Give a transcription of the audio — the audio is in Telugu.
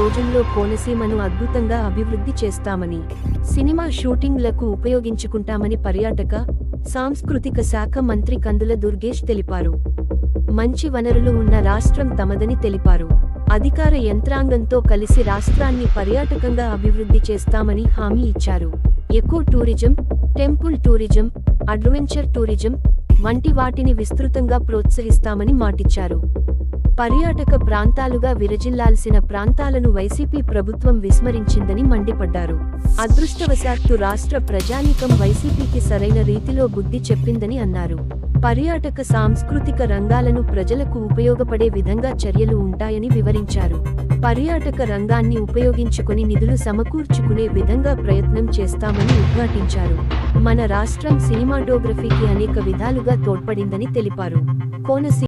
రోజుల్లో కోనసీమను అద్భుతంగా అభివృద్ధి చేస్తామని, సినిమా షూటింగ్లకు ఉపయోగించుకుంటామని పర్యాటక, సాంస్కృతిక శాఖ మంత్రి కందుల దుర్గేష్ తెలిపారు. మంచి వనరులు ఉన్న రాష్ట్రం తమదని తెలిపారు. అధికార యంత్రాంగంతో కలిసి రాష్ట్రాన్ని పర్యాటకంగా అభివృద్ధి చేస్తామని హామీ ఇచ్చారు. Eco tourism, temple tourism, adventure tourism వంటి వాటిని విస్తృతంగా ప్రోత్సహిస్తామని మాటిచ్చారు. పర్యాటక ప్రాంతాలుగా విరజిల్లాల్సిన ప్రాంతాలను వైసీపీ ప్రభుత్వం విస్మరించిందని మండిపడ్డారు. అదృష్టవశాత్తు రాష్ట్ర ప్రజానీకం వైసీపీకి సరైన రీతిలో బుద్ధి చెప్పిందని అన్నారు. పర్యాటక సాంస్కృతిక రంగాలను ప్రజలకు ఉపయోగపడే విధంగా చర్యలు ఉంటాయని వివరించారు. పర్యాటక రంగాన్ని ఉపయోగించుకొని నిధులు సమకూర్చుకునే విధంగా ప్రయత్నం చేస్తామని ఉద్ఘాటించారు. మన రాష్ట్రం సినిమాటోగ్రఫీకి అనేక విధాలుగా తోడ్పడిందని తెలిపారు. కోనసీమ